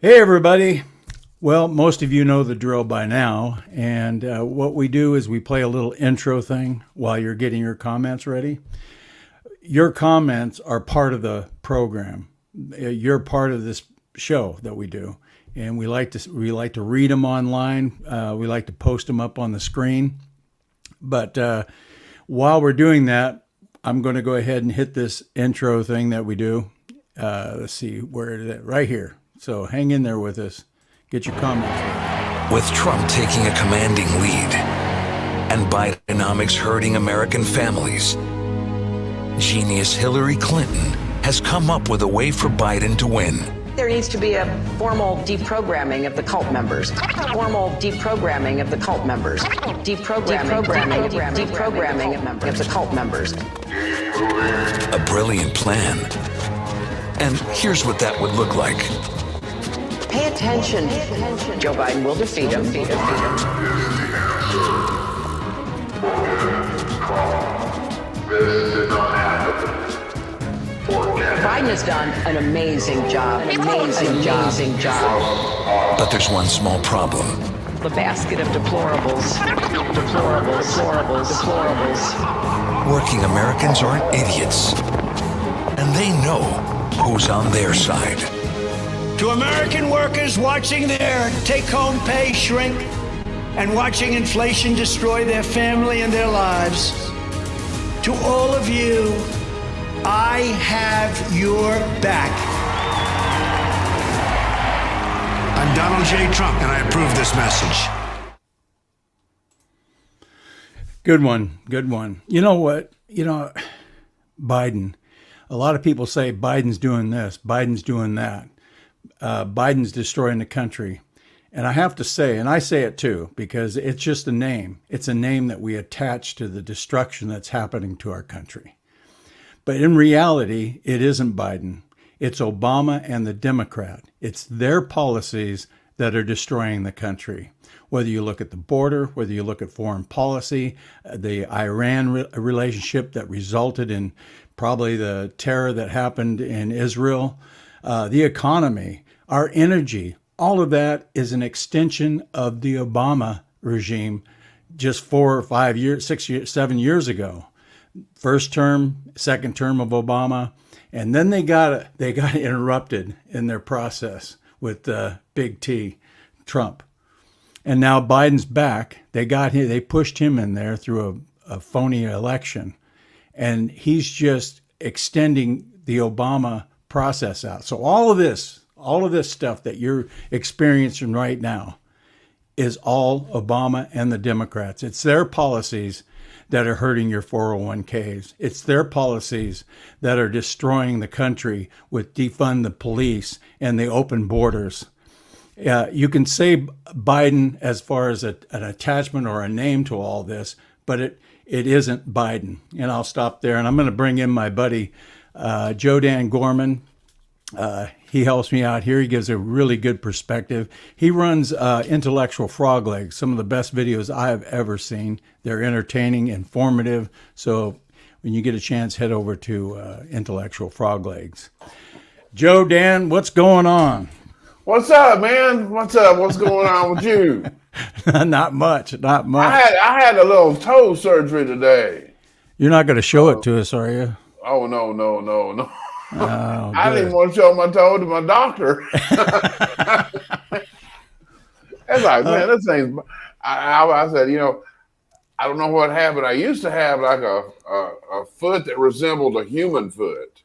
Hey, everybody. Well, most of you know the drill by now. And what we do is we play a little intro thing while you're getting your comments ready. Your comments are part of the program. You're part of this show that we do. And we like to read them online. We like to post them up on the screen. But while we're doing that, I'm going to go ahead and hit this intro thing that we do. Let's see, where is it? Right here. So hang in there with us. Get your comments ready. With Trump taking a commanding lead and Bidenomics hurting American families, genius Hillary Clinton has come up with a way for Biden to win. There needs to be a formal deprogramming of the cult members. Formal deprogramming of the cult members. Deprogramming of the cult members. A brilliant plan. And here's what that would look like. Pay attention. Joe Biden will defeat him. Biden has done an amazing job. Amazing job. But there's one small problem. The basket of deplorables. Working Americans aren't idiots. And they know who's on their side. To American workers watching their take-home pay shrink and watching inflation destroy their family and their lives, to all of you, I have your back. I'm Donald J. Trump, and I approve this message. Good one. You know what? Biden. A lot of people say Biden's doing this, Biden's doing that. Biden's destroying the country. And I have to say, and I say it too, because it's just a name. It's a name that we attach to the destruction that's happening to our country. But in reality, it isn't Biden. It's Obama and the Democrat. It's their policies that are destroying the country. Whether you look at the border, whether you look at foreign policy, the Iran relationship that resulted in probably the terror that happened in Israel, the economy, our energy, all of that is an extension of the Obama regime just 4 or 5 years, 6 years, 7 years ago. First term, second term of Obama, and then they got interrupted in their process with Big T, Trump. And now Biden's back. They pushed him in there through a phony election. And he's just extending the Obama process out. So all of this stuff that you're experiencing right now is all Obama and the Democrats. It's their policies that are hurting your 401ks. It's their policies that are destroying the country with defund the police and the open borders. You can say Biden as far as an attachment or a name to all this, but it isn't Biden. And I'll stop there. And I'm going to bring in my buddy, Joe Dan Gorman. He helps me out here. He gives a really good perspective. He runs Intellectual Frog Legs, some of the best videos I have ever seen. They're entertaining, informative. So when you get a chance, head over to Intellectual Frog Legs. Joe Dan, what's going on? What's up, man? What's up? What's going on with you? Not much. I had a little toe surgery today. You're not going to show it to us, are you? Oh, no. Oh, I didn't even want to show my toe to my doctor. It's like, man, this thing's... I said, I don't know what happened. I used to have like a foot that resembled a human foot.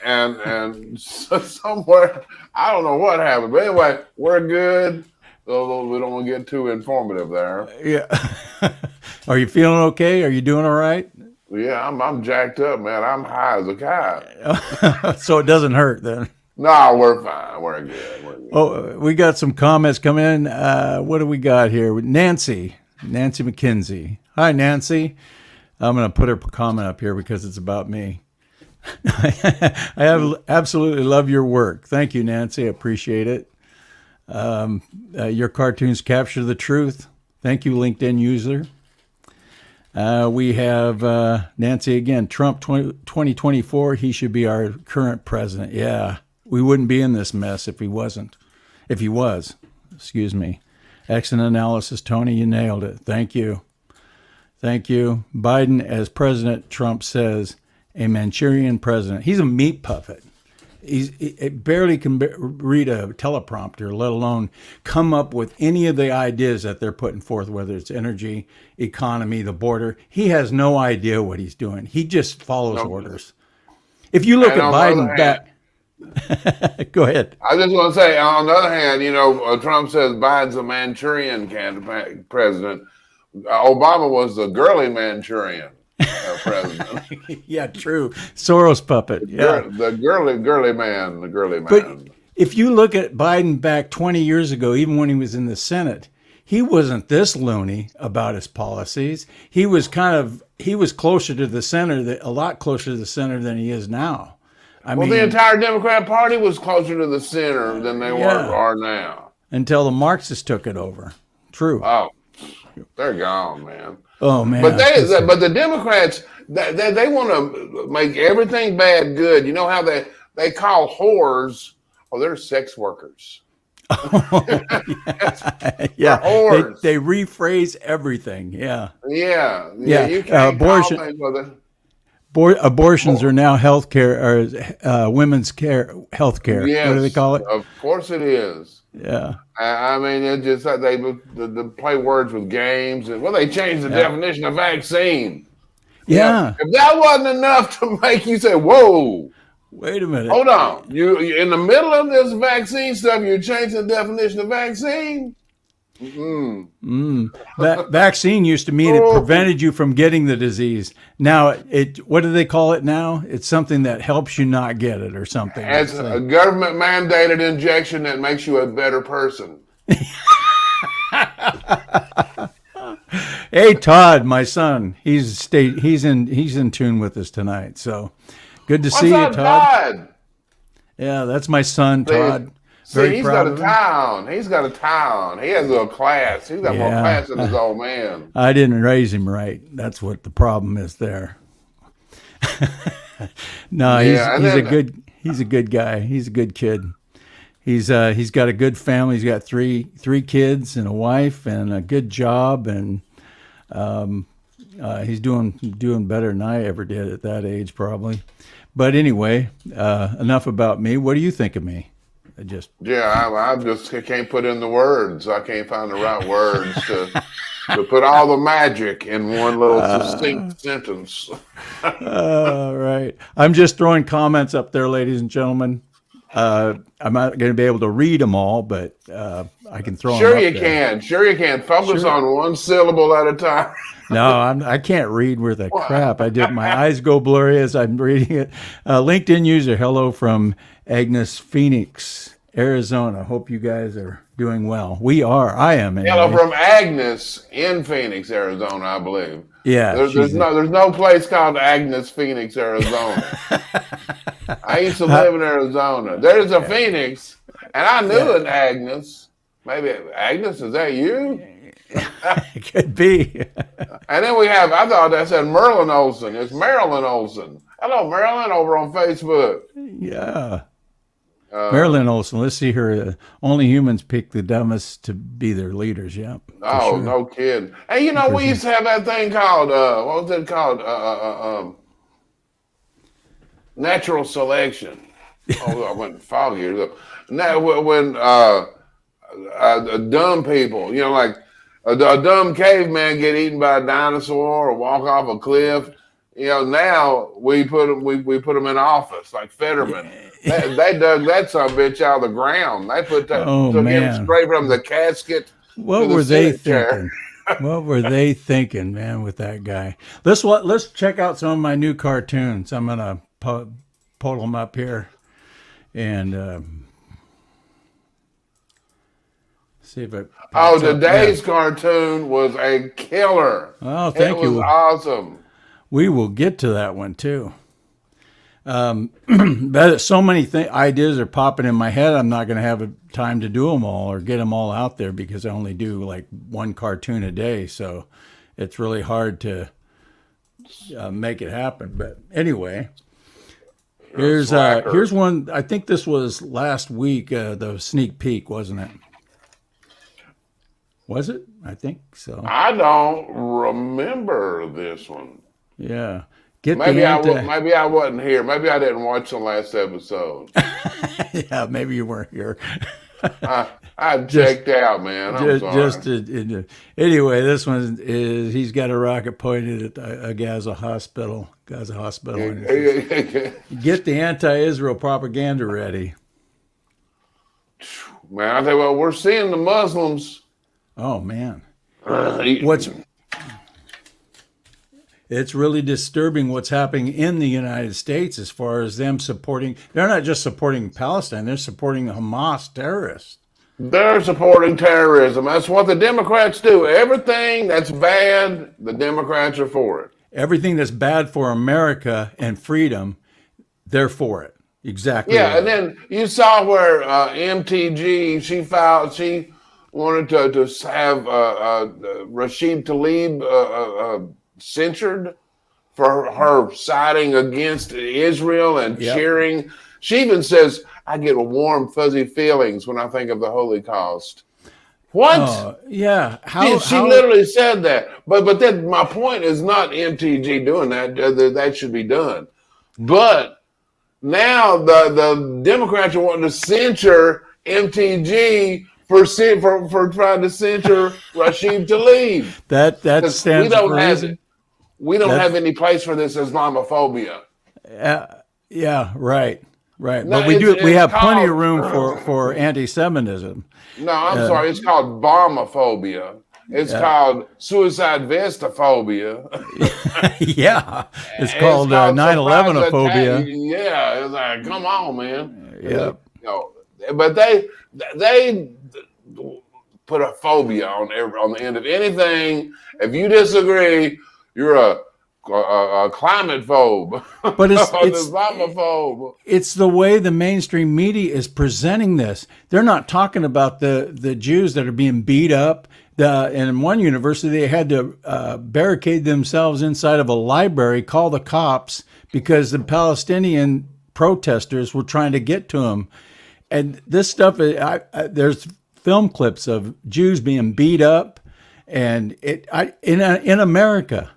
And somewhere, I don't know what happened. But anyway, we're good. Although we don't want to get too informative there. Yeah. Are you feeling okay? Are you doing all right? Yeah, I'm jacked up, man. I'm high as a kite. So it doesn't hurt then? No, we're fine. We're good. Oh, we got some comments come in. What do we got here? Nancy McKenzie. Hi, Nancy. I'm going to put her comment up here because it's about me. I absolutely love your work. Thank you, Nancy. I appreciate it. Your cartoons capture the truth. Thank you, LinkedIn user. We have Nancy again. Trump 2024, he should be our current president. Yeah, We wouldn't be in this mess if he wasn't. If he was, excuse me. Excellent analysis, Tony. You nailed it. Thank you. Thank you. Biden, as President Trump says, a Manchurian president. He's a meat puppet. He barely can read a teleprompter, let alone come up with any of the ideas that they're putting forth, whether it's energy, economy, the border. He has no idea what he's doing. He just follows orders. If you look at Biden back... Go ahead. I just want to say, on the other hand, Trump says Biden's a Manchurian president. Obama was the girly Manchurian president. Yeah, true. Soros puppet. Yeah, the girly man. But if you look at Biden back 20 years ago, even when he was in the Senate, he wasn't this loony about his policies. He was closer to the center, a lot closer to the center than he is now. I mean, the entire Democrat Party was closer to the center than they are now. Until the Marxists took it over. True. Oh, they're gone, man. Oh, man. But the Democrats, they want to make everything bad good. You know how they call whores? Oh, they're sex workers. Yeah. They rephrase everything. Yeah. Yeah. You can't abortions are now health care, or women's care, health care. Yes, what do they call it? Of course it is. Yeah. I mean, it's just like they play words with games. And, they changed the definition of vaccine. Yeah. If that wasn't enough to make you say, whoa. Wait a minute. Hold on. You in the middle of this vaccine stuff, you're changing the definition of vaccine? That vaccine used to mean it prevented you from getting the disease. Now, what do they call it now? It's something that helps you not get it or something. It's a government mandated injection that makes you a better person. Hey, Todd, my son, he's in tune with us tonight. So good to see you, Todd. Yeah, that's my son, Todd. See, he's got a town. He's got a town. He has a little class. He's got more class than his old man. I didn't raise him right. That's what the problem is there. No, he's a good guy. He's a good kid. He's got a good family. He's got three kids and a wife and a good job, and he's doing better than I ever did at that age, probably. But anyway, enough about me. What do you think of me? I just can't put in the words. I can't find the right words to put all the magic in one little succinct sentence. Right. I'm just throwing comments up there, ladies and gentlemen. I'm not going to be able to read them all, but I can throw them up there. Sure you can. Focus on one syllable at a time. No, I can't read worth a crap. My eyes go blurry as I'm reading it. LinkedIn user, hello from Agnes, Phoenix, Arizona. Hope you guys are doing well. We are. I am. Anyway. Hello from Agnes in Phoenix, Arizona, I believe. Yeah. There's no place called Agnes, Phoenix, Arizona. I used to live in Arizona. There's a Phoenix, and I knew an Agnes. Maybe Agnes, is that you? It could be. And then I thought that said Merlin Olsen. It's Marilyn Olsen. Hello, Marilyn, over on Facebook. Yeah. Marilyn Olsen. Let's see her. Only humans pick the dumbest to be their leaders. Yeah. Oh, sure. No kidding. Hey, we used to have that thing called, what was it called? Natural selection. Oh, I went foggy. Now, when dumb people, like a dumb caveman get eaten by a dinosaur or walk off a cliff, now we put them in office like Fetterman. They dug that son of a bitch out of the ground. They took him straight from the casket. What were they thinking? What were they thinking, man, with that guy? Let's check out some of my new cartoons. I'm gonna pull them up here and see if it. Today's cartoon was a killer. Oh, thank you. It was awesome. We will get to that one too. But so many ideas are popping in my head. I'm not going to have time to do them all or get them all out there because I only do like one cartoon a day. So it's really hard to make it happen. But anyway, Here's one. I think this was last week. The sneak peek, wasn't it? Was it? I think so. I don't remember this one. Yeah. Maybe I wasn't here. Maybe I didn't watch the last episode. Yeah, maybe you weren't here. I checked out, man. I'm sorry. Anyway, this one is he's got a rocket pointed at a Gaza hospital. And get the anti-Israel propaganda ready. Man, I tell you what, we're seeing the Muslims. Oh man, it's really disturbing what's happening in the United States as far as them supporting. They're not just supporting Palestine; they're supporting Hamas terrorists. They're supporting terrorism. That's what the Democrats do. Everything that's bad, the Democrats are for it. Everything that's bad for America and freedom, they're for it. Exactly. Yeah, right. and then you saw where MTG, she wanted to have Rashid Tlaib censured for her siding against Israel and cheering. She even says, I get warm, fuzzy feelings when I think of the Holocaust. What? Yeah. She literally said that. But then my point is not MTG doing that. That should be done. But now the Democrats are wanting to censure MTG for trying to censor Rashid Tlaib. That stands for reason. We don't have any place for this Islamophobia. Yeah, right. No, but we have plenty of room for anti-Semitism. No, I'm sorry. It's called bombоphobia. It's called suicide vestophobia. Yeah. It's called 9/11ophobia. Yeah. It's like, come on, man. Yeah. But they put a phobia on the end of anything. If you disagree, you're a climate phobe. But it's Islamophobe. It's the way the mainstream media is presenting this. They're not talking about the Jews that are being beat up. And in one university, they had to barricade themselves inside of a library, call the cops because the Palestinian protesters were trying to get to them. And this stuff, there's film clips of Jews being beat up, and in America.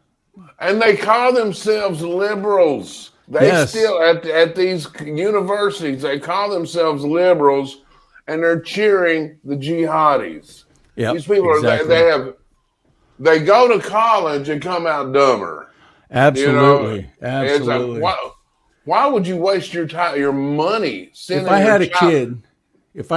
And they call themselves liberals. They still at these universities, they call themselves liberals, and they're cheering the jihadis. Yep, these people they go to college and come out dumber. Absolutely, It's like, why would you waste your time, your money? If I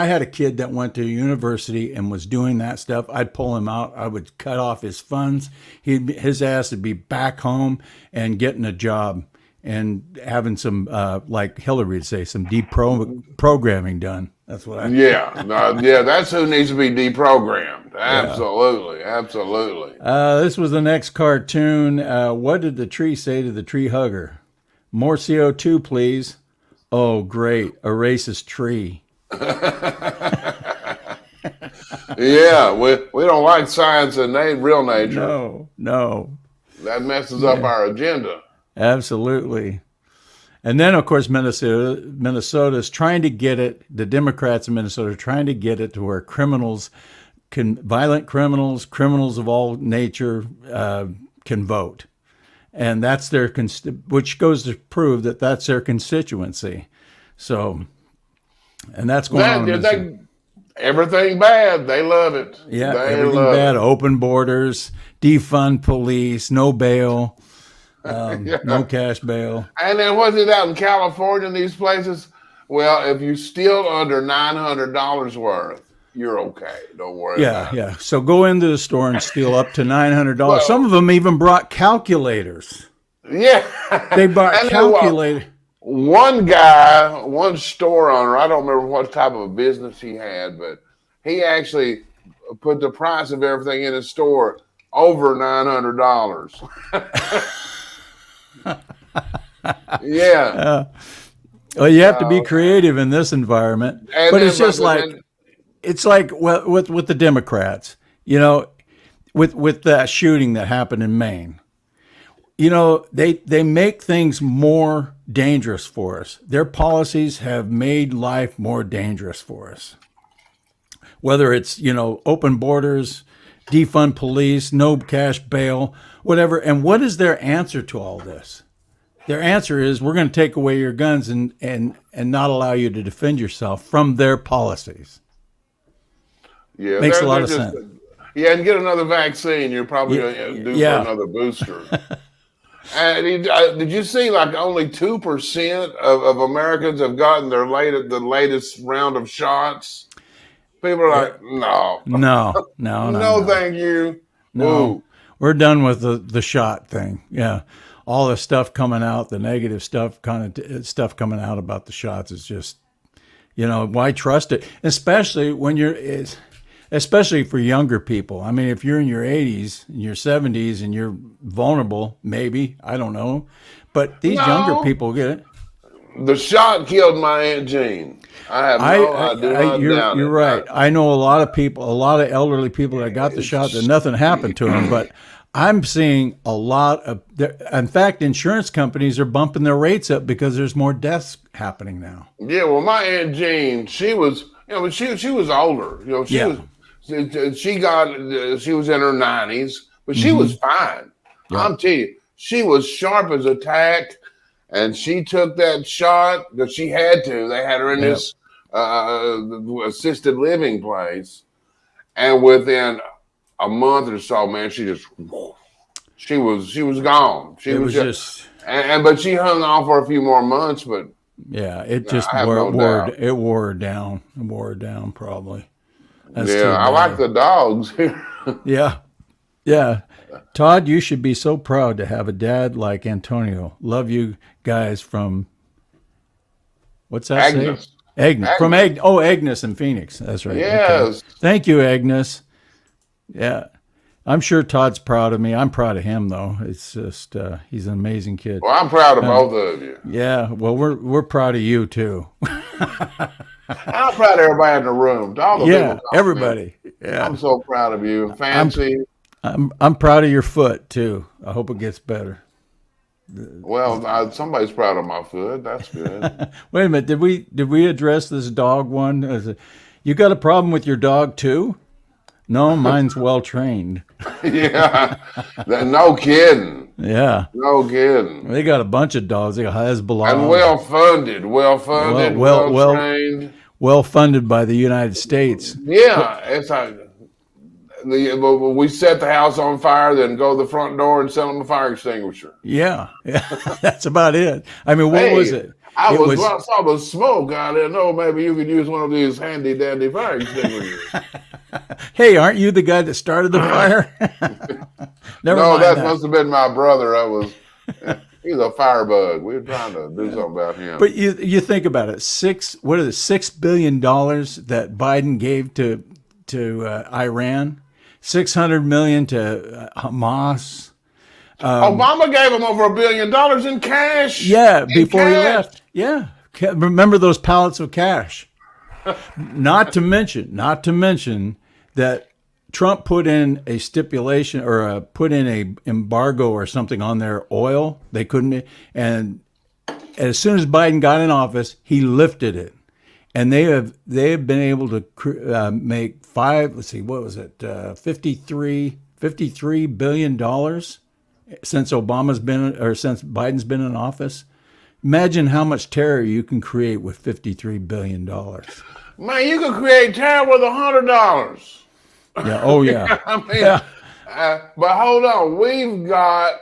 had a kid that went to university and was doing that stuff, I'd pull him out. I would cut off his funds. His ass would be back home and getting a job and having some, like Hillary would say, some deprogramming done. That's what I. That's who needs to be deprogrammed. Absolutely. This was the next cartoon. What did the tree say to the tree hugger? More CO2, please. Oh, great. A racist tree. Yeah, we don't like science and real nature. No. That messes up our agenda. Absolutely. And then, of course, Minnesota's trying to get it, the Democrats in Minnesota are trying to get it to where violent criminals of all nature can vote. And that's which goes to prove that that's their constituency. So, and that's going on. Everything bad, they love it. Yeah, everything bad. Open borders, defund police, no bail, no cash bail. And then what's it out in California in these places? Well, if you steal under $900 worth, you're okay. Don't worry about it. Yeah. So go into the store and steal up to $900. Well, some of them even brought calculators. Yeah. They brought calculators. One guy, one store owner, I don't remember what type of a business he had, but he actually put the price of everything in his store over $900. Yeah. Well, you have to be creative in this environment, but it's just it's like with the Democrats, with that shooting that happened in Maine. they make things more dangerous for us. Their policies have made life more dangerous for us. Whether it's, open borders, defund police, no cash bail, whatever. And what is their answer to all this? Their answer is, we're going to take away your guns and not allow you to defend yourself from their policies. Yeah, Makes a lot of sense. Yeah, and get another vaccine. You're probably due for another booster. And did you see like only 2% of Americans have gotten the latest round of shots? People are like, no, thank you. No, Ooh. we're done with the shot thing. Yeah, all the stuff coming out, the negative stuff, stuff coming out about the shots is just, why trust it? Especially when especially for younger people. I mean, if you're in your 80s, your 70s, and you're vulnerable, maybe, I don't know, but these younger people get it. The shot killed my Aunt Jean. You're right. I know a lot of people, a lot of elderly people that got the shot that nothing happened to them, but I'm seeing a lot of, in fact, insurance companies are bumping their rates up because there's more deaths happening now. Yeah, well, my Aunt Jean, she was, she was older. She was in her 90s, but she was fine. Yeah. I'm telling you, she was sharp as a tack. And she took that shot because she had to. They had her in this assisted living place. And within a month or so, man, she was gone. But she hung on for a few more months, but yeah, it just wore her down. It wore her down probably. I like the dogs here. Yeah. Todd, you should be so proud to have a dad like Antonio. Love you guys from, what's that? Agnes. Agnes. From Agnes in Phoenix. That's right. Yes. Okay. Thank you, Agnes. Yeah. I'm sure Todd's proud of me. I'm proud of him, though. It's just, he's an amazing kid. Well, I'm proud of both of you. Yeah. Well, we're proud of you, too. I'm proud of everybody in the room. All the people everybody. Yeah. I'm so proud of you. Fancy. I'm proud of your foot too. I hope it gets better. Well, somebody's proud of my foot. That's good. Wait a minute. Did we address this dog one? You got a problem with your dog too? No, mine's well trained. Yeah. No kidding. Yeah. No kidding. They got a bunch of dogs. They got Hezbollah. And well funded, well trained. Well funded by the United States. Yeah, it's like. We set the house on fire, then go to the front door and sell them a fire extinguisher. Yeah. That's about it. I mean, what was it? I saw the smoke. I didn't know maybe you could use one of these handy dandy fire extinguishers. Hey, aren't you the guy that started the fire? That must have been my brother. He's a firebug. We were trying to do something about him. But you think about it, $6 billion that Biden gave to Iran. $600 million to Hamas. Obama gave him over $1 billion in cash. Yeah, before he left. Yeah, remember those pallets of cash. Not to mention that Trump put in a stipulation or put in a embargo or something on their oil. They couldn't, and as soon as Biden got in office, he lifted it. And they have been able to make $53 billion since since Biden's been in office. Imagine how much terror you can create with $53 billion. Man, you can create terror with $100. Yeah. Oh yeah. I mean, but hold on, we've got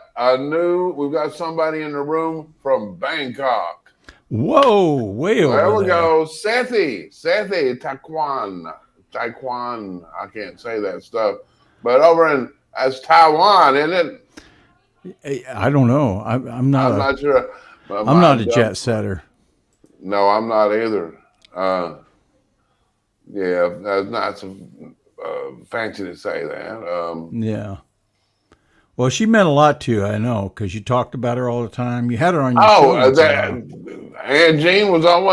somebody in the room from Bangkok. Whoa, way over there. We go. Sethi, Taekwon. I can't say that stuff. But over that's Taiwan, isn't it? I don't know. I'm not sure. I'm not a jet setter. No, I'm not either. That's not so fancy to say that. Yeah. Well, she meant a lot to you, I know, because you talked about her all the time. You had her on your show. Aunt Jean was on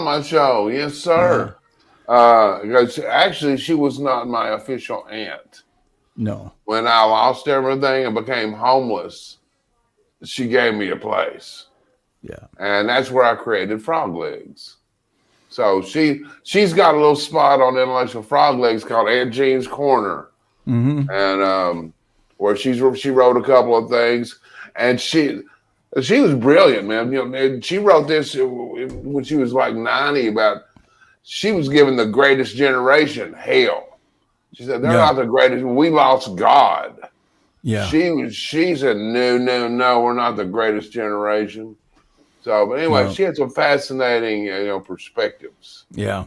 my show. Yes, sir. Actually, she was not my official aunt. No. When I lost everything and became homeless, she gave me a place. Yeah. And that's where I created Frog Legs. So she's got a little spot on Intellectual Frog Legs called Aunt Jean's Corner. Mm-hmm. And where she wrote a couple of things. And she was brilliant, man. You know, and she wrote this when she was like 90 about she was given the greatest generation hell. She said, they're not the greatest. We lost God. Yeah. She said, no, we're not the greatest generation. So, but anyway, she had some fascinating, perspectives. Yeah.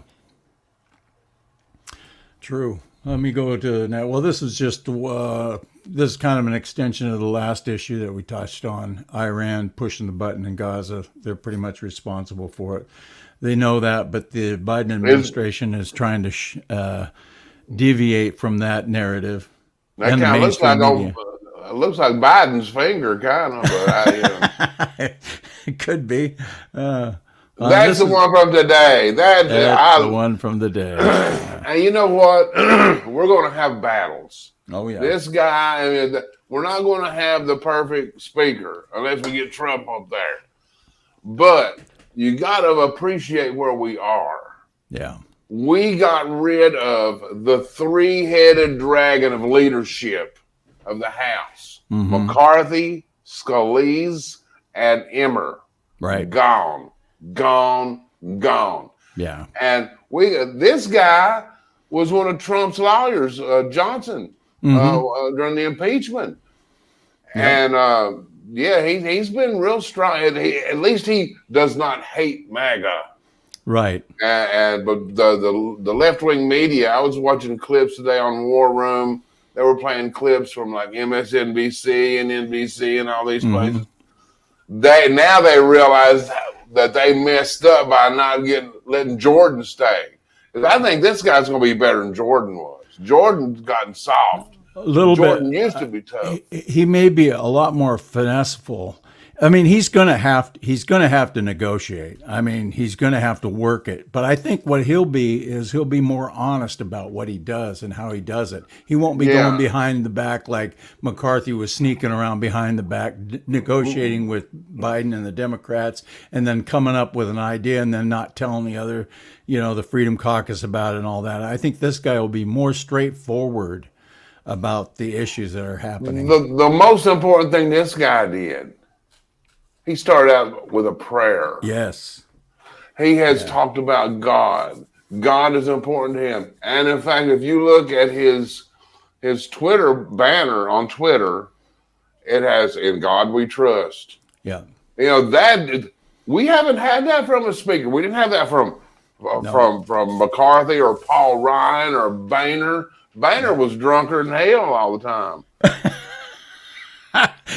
True. Let me go to now. Well, this is just this is kind of an extension of the last issue that we touched on. Iran pushing the button in Gaza. They're pretty much responsible for it. They know that, but the Biden administration is trying to deviate from that narrative. That kind of looks like Biden's finger, kind of. But it could be. That's the one from today. That's the one from the day. And you know what? We're going to have battles. Oh, yeah. This guy, we're not going to have the perfect speaker unless we get Trump up there. But you got to appreciate where we are. Yeah. We got rid of the three-headed dragon of leadership of the House. Mm-hmm. McCarthy, Scalise, and Emmer. Right. Gone. Yeah. And this guy was one of Trump's lawyers, Johnson, during the impeachment. Yeah. And he's been real strong. At least he does not hate MAGA. Right. But the left-wing media, I was watching clips today on War Room. They were playing clips from like MSNBC and NBC and all these places. Now they realize that they messed up by not letting Jordan stay. Because I think this guy's going to be better than Jordan was. Jordan's gotten soft. A little Jordan bit. used to be tough. He may be a lot more finesseful. I mean, he's going to have to negotiate. I mean, he's going to have to work it. But I think what he'll be more honest about what he does and how he does it. He won't be going behind the back like McCarthy was sneaking around behind the back, negotiating with Biden and the Democrats, and then coming up with an idea and then not telling the other, the Freedom Caucus about it and all that. I think this guy will be more straightforward about the issues that are happening. The most important thing this guy did, he started out with a prayer. Yes. He has talked about God. God is important to him. And in fact, if you look at his Twitter banner on Twitter, it has "In God We Trust." Yeah. That we haven't had that from a speaker. We didn't have that from McCarthy or Paul Ryan or Boehner. Boehner was drunker than hell all the time.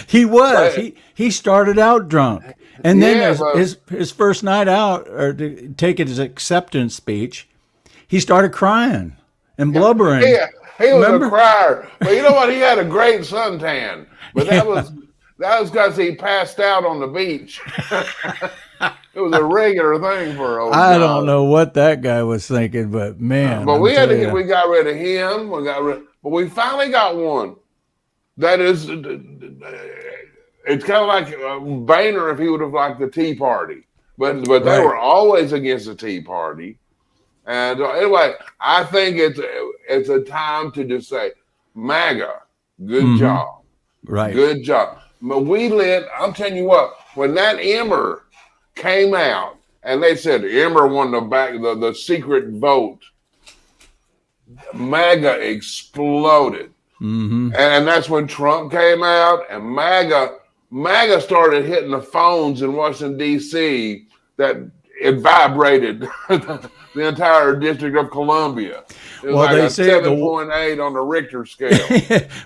He was. He started out drunk, and then his first night out, or to take it as acceptance speech, he started crying and blubbering. Yeah, he was a crier. But you know what? He had a great suntan. But that was because he passed out on the beach. It was a regular thing for old I don't know what that guy was thinking, but man. But we got rid of him. But we finally got one. That is, it's kind of like Boehner if he would have liked the Tea Party, but they were always against the Tea Party. And anyway, I think it's a time to just say, MAGA, good job, right? Good job. But I'm telling you what, when that Emmer came out and they said Emmer won the secret vote, MAGA exploded. And that's when Trump came out, and MAGA started hitting the phones in Washington, D.C. that it vibrated the entire District of Columbia. It was like a 7.8 on the Richter scale.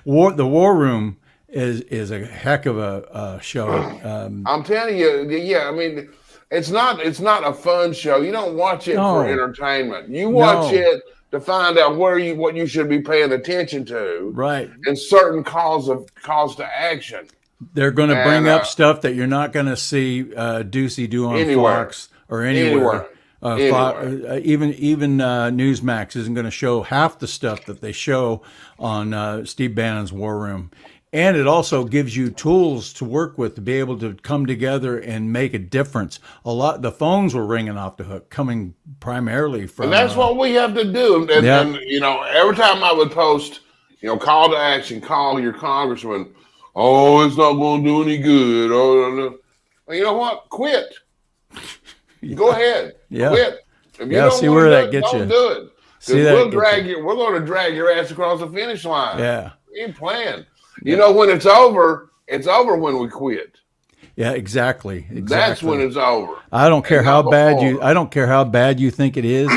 The War Room is a heck of a show. I'm telling you, I mean, it's not a fun show. You don't watch it for entertainment. You watch it to find out what you should be paying attention to, right? And certain calls to action. They're going to bring up stuff that you're not going to see Ducey do on Fox or anywhere. Even Newsmax isn't going to show half the stuff that they show on Steve Bannon's War Room. And it also gives you tools to work with to be able to come together and make a difference. The phones were ringing off the hook, coming primarily from. And that's what we have to do. And, Yeah. and every time I would post, call to action, call your congressman. Oh, it's not going to do any good. Oh, no. Well, you know what? Quit. Go ahead. Yeah. Quit. If you Yeah, don't see want where to that do it, gets don't you. do it. See that We're gets going to drag your ass across the finish line. Yeah. We ain't playing. When it's over when we quit. Yeah, exactly. That's when it's over. I don't care And how not bad before. I don't care how bad you think it is,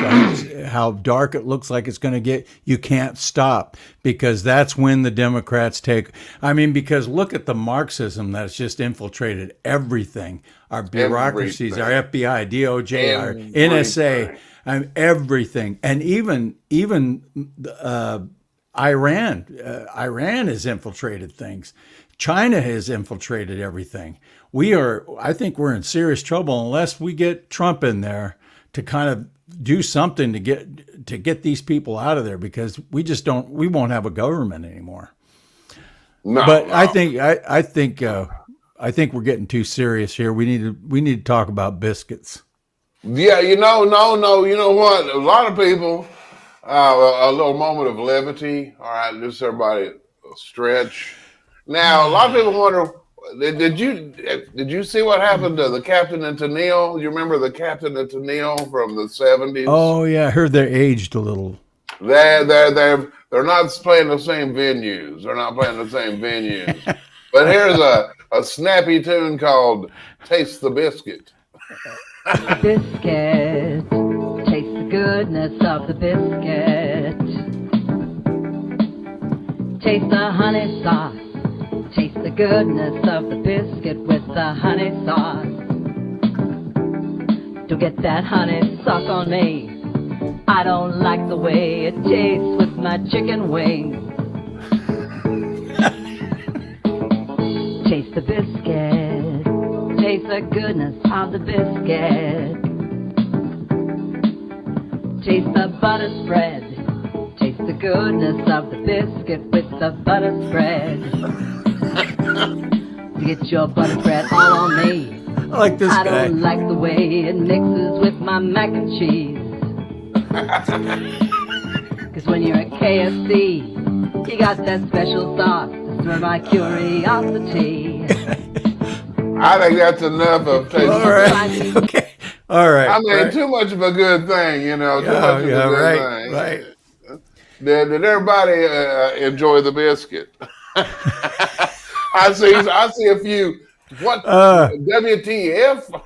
how dark it looks like it's going to get. You can't stop, because that's when the Democrats take. I mean, because look at the Marxism that's just infiltrated everything. Our bureaucracies, Everything. our FBI, DOJ, our Everything. NSA, everything, and even Iran. Iran has infiltrated things. China has infiltrated everything. I think we're in serious trouble unless we get Trump in there to kind of do something to get these people out of there, because we won't have a government anymore. No, But no. I think we're getting too serious here. We need to talk about biscuits. Yeah, no. You know what? A lot of people, a little moment of levity. All right, just everybody stretch. Now, a lot of people wonder, did you see what happened to the Captain and Tennille? You remember the Captain and Tennille from the 70s? Oh yeah, I heard they're aged a little. They're not playing the same venues. They're not playing the same venues. But here's a snappy tune called "Taste the Biscuit." Biscuit, taste the goodness of the biscuit. Taste the honey sauce. Taste the goodness of the biscuit with the honey sauce. Don't get that honey sauce on me. I don't like the way it tastes with my chicken wings. Taste the biscuit. Taste the goodness of the biscuit. Taste the butter spread. Taste the goodness of the biscuit with the butter spread. Get your butter spread all on me. I like this I guy. don't like the way it mixes with my mac and cheese. Cause when you're at KFC, you got that special sauce to stir my curiosity. I think that's enough of taste. All right. Okay. All right. I mean, right. too much of a good thing, Too much of a good thing. Right. Did everybody enjoy the biscuit? I see a few. What WTF?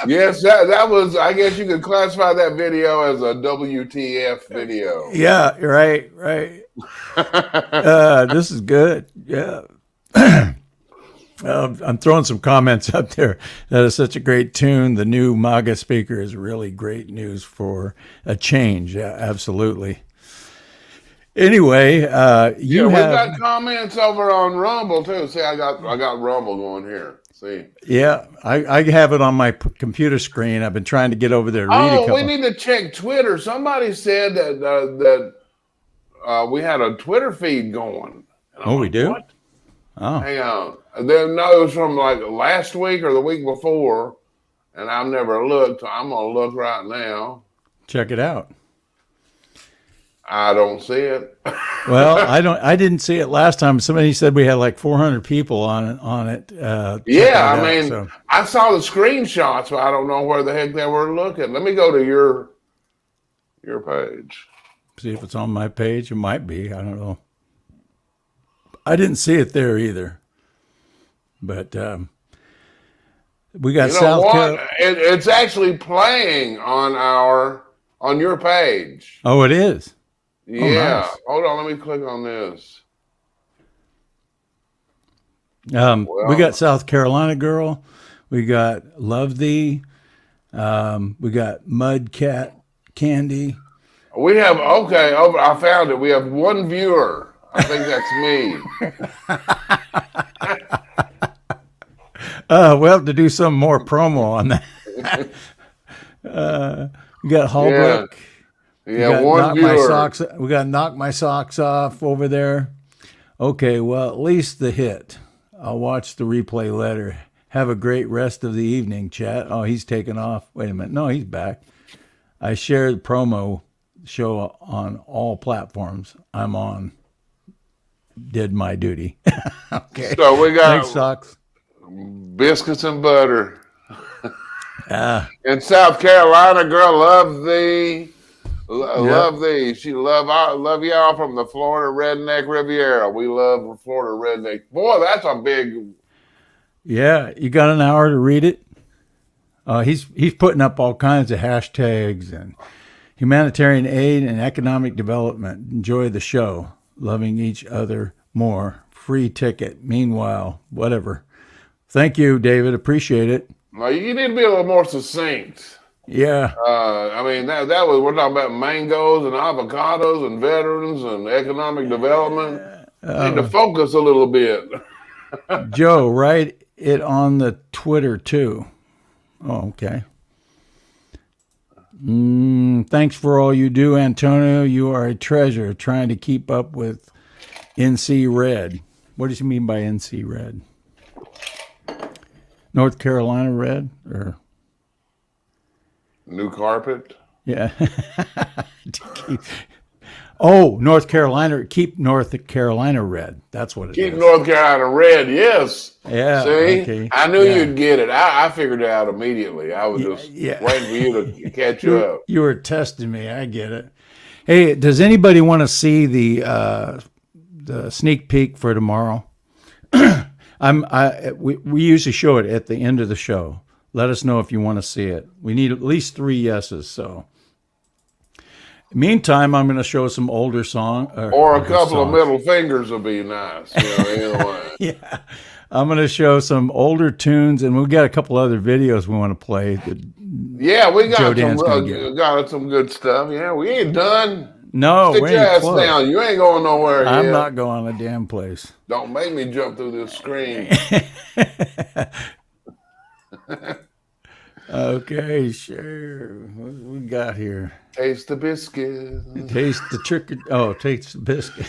Yes, that was. I guess you could classify that video as a WTF video. Yeah. Right. This is good. Yeah. I'm throwing some comments up there. That is such a great tune. The new MAGA speaker is really great news for a change. Yeah, absolutely. Anyway, We've got comments over on Rumble too. See, I got Rumble going here. See. Yeah, I have it on my computer screen. I've been trying to get over there to read a couple. We need to check Twitter. Somebody said that we had a Twitter feed going. Oh, we do? What? Oh. Hang on. Then no, it was from like last week or the week before, and I've never looked. So I'm gonna look right now. Check it out. I don't see it. Well, I didn't see it last time. Somebody said we had like 400 people on it. Yeah, I mean, I saw the screenshots, but I don't know where the heck they were looking. Let me go to your page. See if it's on my page. It might be. I don't know. I didn't see it there either. But we got South Carolina. It's actually playing on your page. Oh, it is. Yeah. Oh, nice. Hold on, let me click on this. We got South Carolina Girl. We got Love Thee. We got Mud Cat Candy. We have I found it. We have one viewer. I think that's me. We'll have to do some more promo on that. We got Holbrook. Yeah, one We viewer. got to knock my socks off over there. Okay, well, at least the hit. I'll watch the replay later. Have a great rest of the evening, chat. Oh, he's taken off. Wait a minute. No, he's back. I shared the promo show on all platforms I'm on. Did my duty. Okay. So we got Thanks, socks. biscuits and butter. Ah, In South Carolina, girl, love thee. Love thee. She love y'all from the Florida Redneck Riviera. We love Florida Redneck. Boy, that's a big. yeah. You got an hour to read it? He's putting up all kinds of hashtags and humanitarian aid and economic development. Enjoy the show. Loving each other more. Free ticket. Meanwhile, whatever. Thank you, David. Appreciate it. Well, you need to be a little more succinct. Yeah. I mean, that was, we're talking about mangoes and avocados and veterans and economic development. Need to focus a little bit. Joe, write it on the Twitter too. Oh, okay. Thanks for all you do, Antonio. You are a treasure trying to keep up with NC Red. What does he mean by NC Red? North Carolina Red? Or New carpet. yeah. Oh, North Carolina. Keep North Carolina red. That's what it is. Keep North Carolina red, yes. Yeah. See? Okay. I knew Yeah. you'd get it. I figured it out immediately. I was just waiting for you to catch up. You were testing me. I get it. Hey, does anybody want to see the sneak peek for tomorrow? We usually show it at the end of the show. Let us know if you want to see it. We need at least 3 yeses. So, meantime, I'm going to show some older song Or a couple songs. of middle fingers would be nice. You know, either way. Yeah, I'm going to show some older tunes, and we've got a couple other videos we want to play. Yeah, we Joe got Dan's gonna get. got some good stuff. Yeah, we ain't done. No, Sit we your ain't ass close. down. You ain't going nowhere I'm yet. not going a damn place. Don't make me jump through this screen. Okay, sure. What we got here? Taste the biscuit. Taste the taste the biscuit.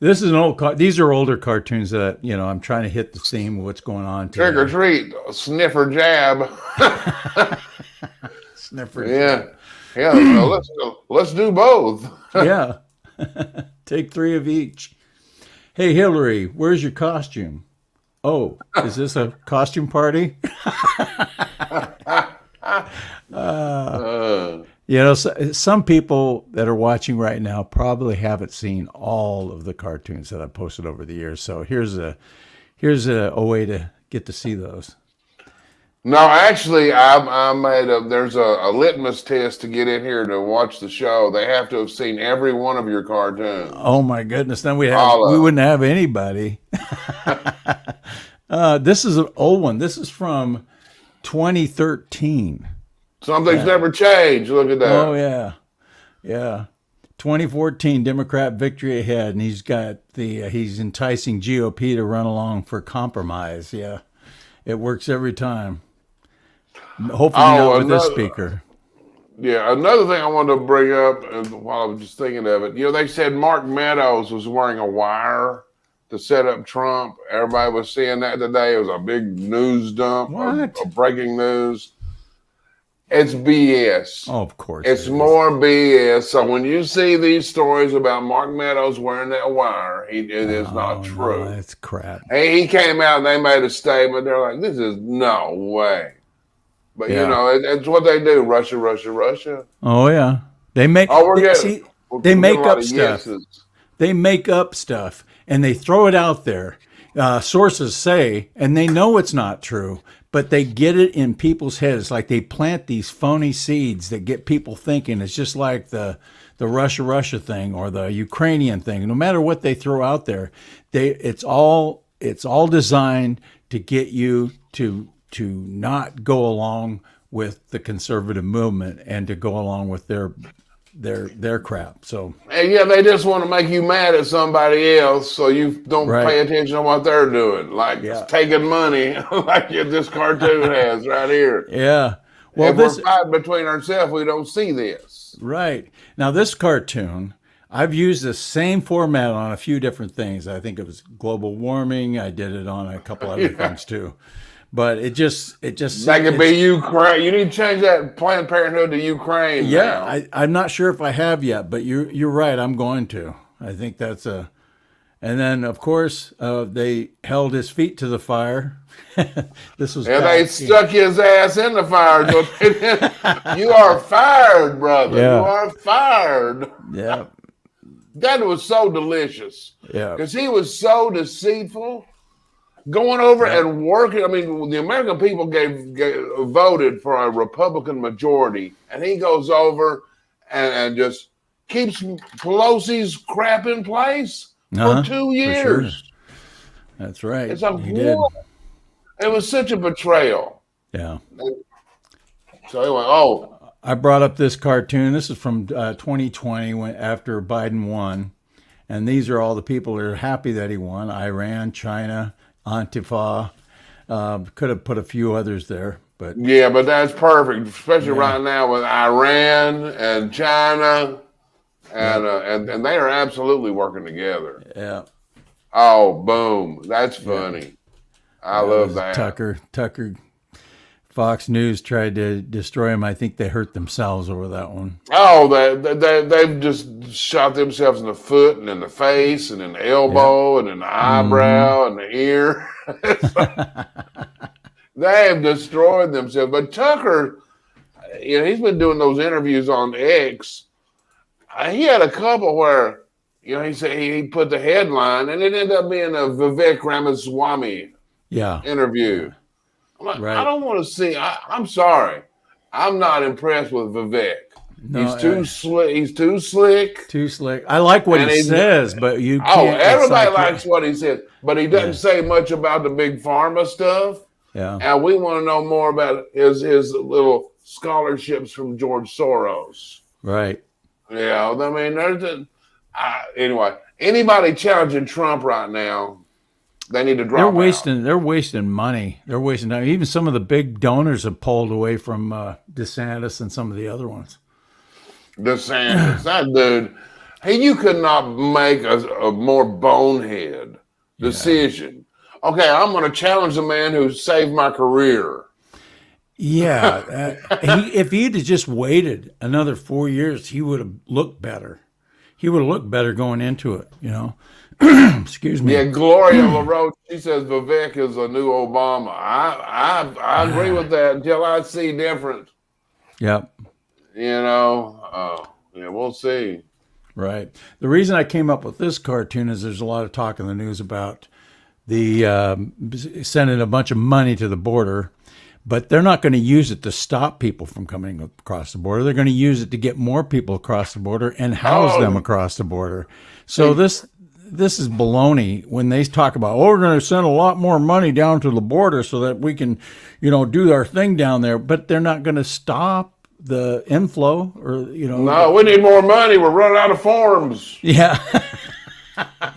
This is an old. These are older cartoons that I'm trying to hit the theme of what's going on today. Trick or treat. Sniffer jab. Sniffer. Yeah. Yeah. So let's do both. Yeah. Take 3 of each. Hey, Hillary, where's your costume? Oh, is this a costume party? Some people that are watching right now probably haven't seen all of the cartoons that I posted over the years. So here's a way to get to see those. No, actually, I made there's a litmus test to get in here to watch the show. They have to have seen every one of your cartoons. Oh my goodness! Then we wouldn't have anybody. This is an old one. This is from 2013. Something's never changed. Look at that. Oh yeah. 2014 Democrat victory ahead, and he's enticing GOP to run along for compromise. Yeah, it works every time. Hopefully not with this speaker. Yeah, another thing I wanted to bring up while I was just thinking of it, they said Mark Meadows was wearing a wire to set up Trump. Everybody was seeing that today. It was a big news dump of breaking news. It's BS. Oh, of course. It's more BS. So when you see these stories about Mark Meadows wearing that wire, it is not true. No, it's crap. Hey, he came out and they made a statement. They're like, this is no way. But, it's what they do. Russia, Russia, Russia. Oh, yeah. They make they make up stuff. Yeses. They make up stuff, and they throw it out there. Sources say, and they know it's not true, but they get it in people's heads. Like they plant these phony seeds that get people thinking. It's just like the Russia thing or the Ukrainian thing. No matter what they throw out there, it's all designed to get you to not go along with the conservative movement and to go along with their crap. So they just want to make you mad at somebody else so you don't pay attention to what they're doing, like taking money, like this cartoon has right here. Yeah. Well, if we're fighting between ourselves, we don't see this. Right. Now, this cartoon, I've used the same format on a few different things. I think it was global warming. I did it on a couple other things too. But it just That could be Ukraine. You need to change that Planned Parenthood to Ukraine. Yeah, I'm not sure if I have yet, but you're right. I'm going to. I think that's a. And then, of course, they held his feet to the fire. This was. And they stuck his ass in the fire. You are fired, brother. Yeah. You are fired. Yeah. That was so delicious. Yeah. Because he was so deceitful. Going over and working. I mean, the American people voted for a Republican majority, and he goes over and just keeps Pelosi's crap in place for 2 years. Sure. That's right. It's like, He did. It was such a betrayal. Yeah. So anyway, I brought up this cartoon. This is from 2020 after Biden won. And these are all the people that are happy that he won. Iran, China, Antifa. Could have put a few others there. But yeah, but that's perfect, especially right now with Iran and China. And they are absolutely working together. Yeah. Oh, boom. That's funny. I love that. Tucker, Fox News tried to destroy him. I think they hurt themselves over that one. Oh, they've just shot themselves in the foot and in the face and in the elbow and in the eyebrow and the ear. They have destroyed themselves. But Tucker, he's been doing those interviews on X. He had a couple where, he said he put the headline and it ended up being a Vivek Ramaswamy interview. I'm like, I don't want to see. I'm sorry. I'm not impressed with Vivek. No, he's too slick. He's too slick. Too slick. I like what he says, but you can't. Everybody likes what he says, but he doesn't say much about the big pharma stuff. Yeah. And we want to know more about his little scholarships from George Soros. Right. Yeah. I mean, anyway, anybody challenging Trump right now, they need to drop They're out. wasting money. They're wasting time. Even some of the big donors have pulled away from DeSantis and some of the other ones. DeSantis, that dude, you could not make a more bonehead decision. Okay, I'm going to challenge the man who saved my career. Yeah, if he'd have just waited another 4 years, he would have looked better. He would have looked better going into it, Excuse me. Yeah, Gloria LaRoche, she says Vivek is a new Obama. I agree with that until I see different. Yep. We'll see. Right. The reason I came up with this cartoon is there's a lot of talk in the news about the sending a bunch of money to the border, but they're not going to use it to stop people from coming across the border. They're going to use it to get more people across the border and house them across the border. So this is baloney when they talk about, we're going to send a lot more money down to the border so that we can, do our thing down there. But they're not going to stop the inflow No, we need more money. We're running out of forms. Yeah.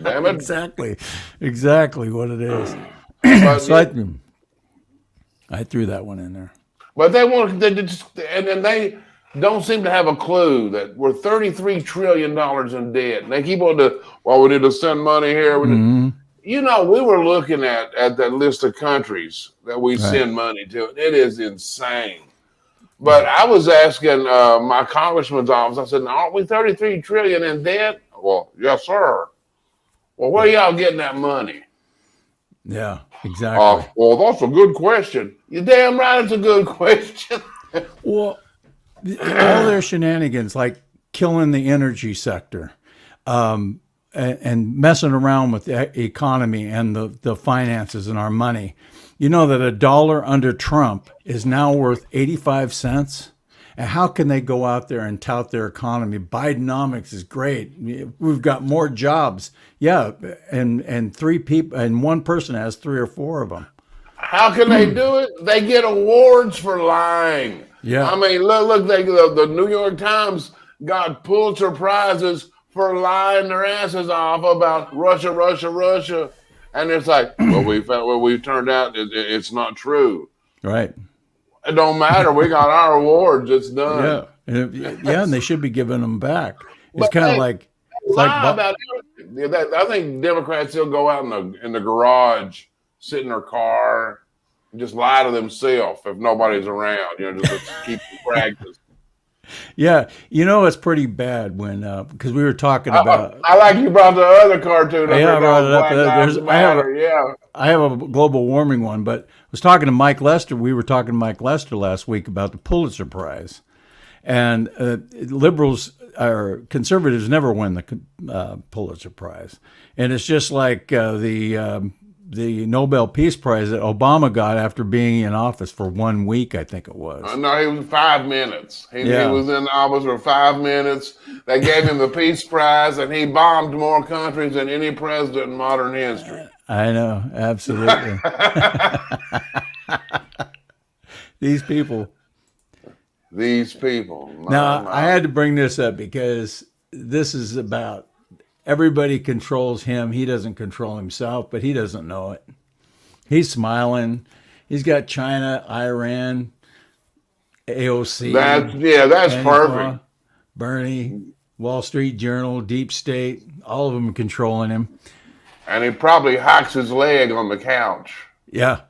Damn it. Exactly what it is. So I threw that one in there. But they don't seem to have a clue that we're $33 trillion in debt. And they keep on we need to send money here. We were looking at that list of countries that we send money to. It is insane. But I was asking my congressman's office, I said, aren't we 33 trillion in debt? Well, yes, sir. Well, where y'all getting that money? Yeah, exactly. Well, that's a good question. You're damn right it's a good question. Well, all their shenanigans, like killing the energy sector, and messing around with the economy and the finances and our money. You know that $1 under Trump is now worth 85 cents? And how can they go out there and tout their economy? Bidenomics is great. We've got more jobs. Yeah, and three people, and one person has 3 or 4 of them. How can they do it? They get awards for lying. Yeah. I mean, look, the New York Times got Pulitzer Prizes for lying their asses off about Russia. And it's like, we turned out it's not true. Right. It don't matter. We got our awards. It's done. And they should be giving them back. It's kind of like about everything. I think Democrats still go out in the garage, sit in their car, and just lie to themselves if nobody's around. Just keep practice. Yeah, it's pretty bad when because we were talking about. I like you brought the other cartoon. Yeah, I brought it up. I have a global warming one, but I was talking to Mike Lester. We were talking to Mike Lester last week about the Pulitzer Prize, and liberals or conservatives never win the Pulitzer Prize, and it's just like the Nobel Peace Prize that Obama got after being in office for 1 week, I think it was. No, he was 5 minutes. He was in office for 5 minutes. They gave him the Peace Prize, and he bombed more countries than any president in modern history. I know, absolutely. These people. Now, I had to bring this up because this is about everybody controls him. He doesn't control himself, but he doesn't know it. He's smiling. He's got China, Iran, AOC. That's perfect. Bernie, Wall Street Journal, Deep State, all of them controlling him. And he probably hacks his leg on the couch. Yeah.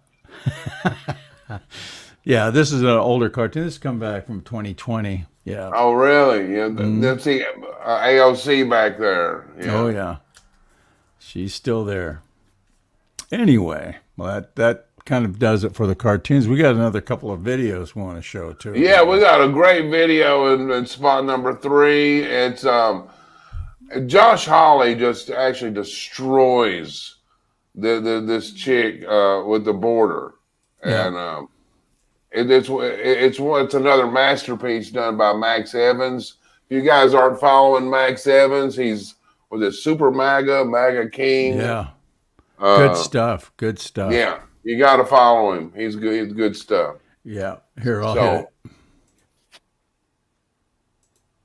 Yeah, this is an older cartoon. This come back from 2020. Yeah. Oh, really? Yeah. Let's see AOC back there. Yeah. Oh, yeah. She's still there. Anyway, well, that kind of does it for the cartoons. We got another couple of videos we want to show, too. Yeah, we got a great video in spot number 3. It's Josh Hawley just actually destroys this chick with the border. Yeah. And it's another masterpiece done by Max Evans. If you guys aren't following Max Evans, he's Super MAGA King. Yeah. Good stuff. Yeah. You got to follow him. He's good. He's good stuff. Yeah. Here, I'll hit it.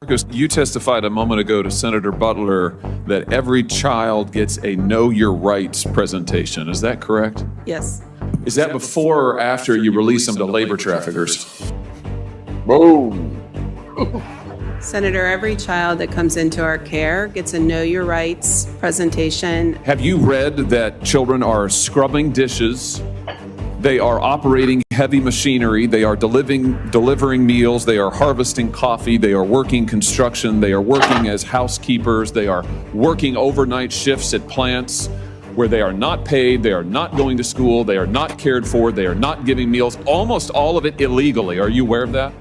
Marcus, you testified a moment ago to Senator Butler that every child gets a Know Your Rights presentation. Is that correct? Yes. Is that before or after you release them to labor traffickers? Boom. Senator, every child that comes into our care gets a Know Your Rights presentation. Have you read that children are scrubbing dishes? They are operating heavy machinery. They are delivering meals. They are harvesting coffee. They are working construction. They are working as housekeepers. They are working overnight shifts at plants where they are not paid. They are not going to school. They are not cared for. They are not giving meals. Almost all of it illegally. Are you aware of that?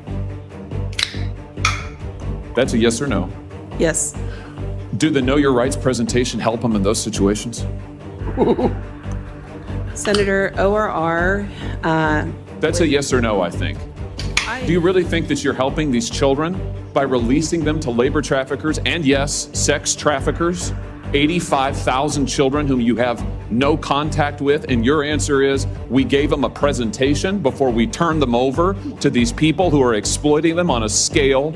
That's a yes or no. Yes. Do the Know Your Rights presentation help them in those situations? Senator ORR. That's a yes or no, I think. Do you really think that you're helping these children by releasing them to labor traffickers and, yes, sex traffickers? 85,000 children whom you have no contact with, and your answer is we gave them a presentation before we turned them over to these people who are exploiting them on a scale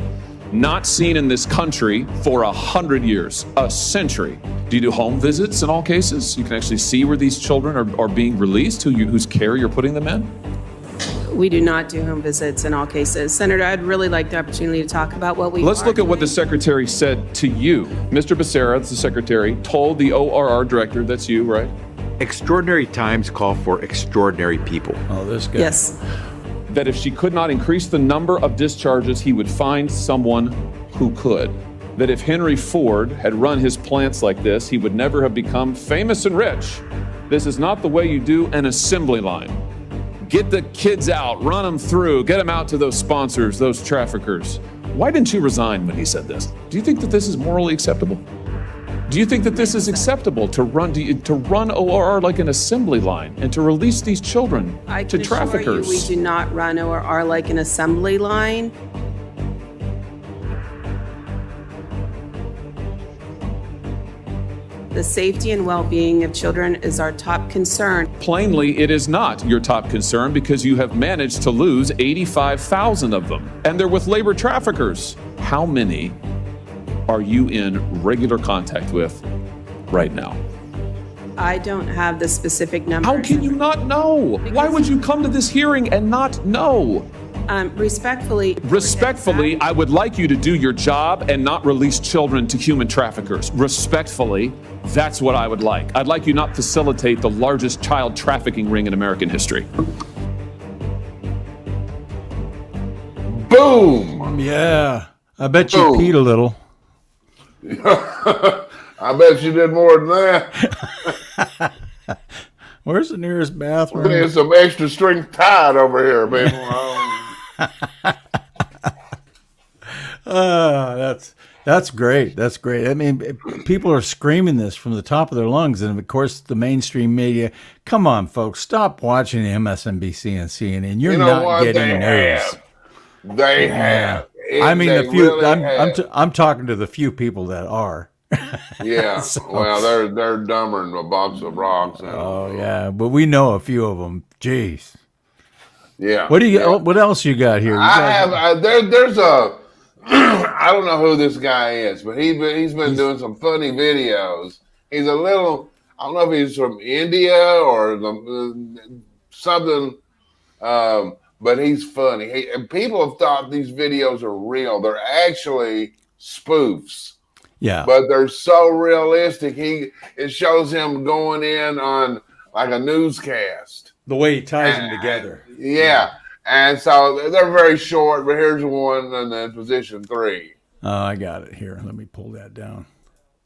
not seen in this country for 100 years, a century. Do you do home visits in all cases? You can actually see where these children are being released, whose care you're putting them in? We do not do home visits in all cases. Senator, I'd really like the opportunity to talk about what we Let's look at what the secretary said to you. Mr. Becerra, the secretary, told the ORR director, that's you, right? Extraordinary times call for extraordinary people. Oh, this guy. Yes. That if she could not increase the number of discharges, he would find someone who could. That if Henry Ford had run his plants like this, he would never have become famous and rich. This is not the way you do an assembly line. Get the kids out, run them through, get them out to those sponsors, those traffickers. Why didn't you resign when he said this? Do you think that this is morally acceptable? Do you think that this is acceptable to run ORR like an assembly line and to release these children to traffickers? We do not run ORR like an assembly line. The safety and well-being of children is our top concern. Plainly, it is not your top concern because you have managed to lose 85,000 of them. And they're with labor traffickers. How many are you in regular contact with right now? I don't have the specific number. How can you not know? Why would you come to this hearing and not know? Respectfully, I would like you to do your job and not release children to human traffickers. Respectfully, that's what I would like. I'd like you not facilitate the largest child trafficking ring in American history. Boom! Yeah. I bet you Boom. peed a little. I bet you did more than that. Where's the nearest We bathroom? need some extra strength Tide over here, people. That's great. That's great. I mean, people are screaming this from the top of their lungs, and of course, the mainstream media. Come on, folks, stop watching MSNBC and CNN. You're You know not what? getting They news. have. They have. I mean, They the few. really have. I'm talking to the few people that are. Yeah. So- Well, they're dumber than a box of rocks. Oh yeah, but we know a few of them. Jeez. Yeah. What do you? Yeah. What else you got here? You got- There's a. I don't know who this guy is, but he's been doing some funny videos. He's a little. I don't know if he's from India or something. But he's funny. And people have thought these videos are real. They're actually spoofs. Yeah. But they're so realistic. It shows him going in on like a newscast. The way he ties them together. Yeah. And so they're very short, but here's one in the position 3. Oh, I got it here. Let me pull that down.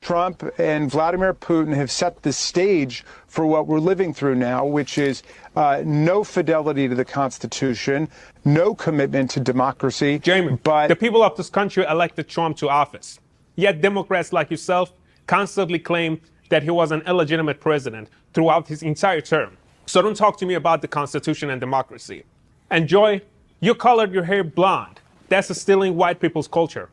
Trump and Vladimir Putin have set the stage for what we're living through now, which is no fidelity to the Constitution, no commitment to democracy. Jamie, but the people of this country elected Trump to office. Yet Democrats like yourself constantly claim that he was an illegitimate president throughout his entire term. So don't talk to me about the Constitution and democracy. And Joy, you colored your hair blonde. That's stealing white people's culture.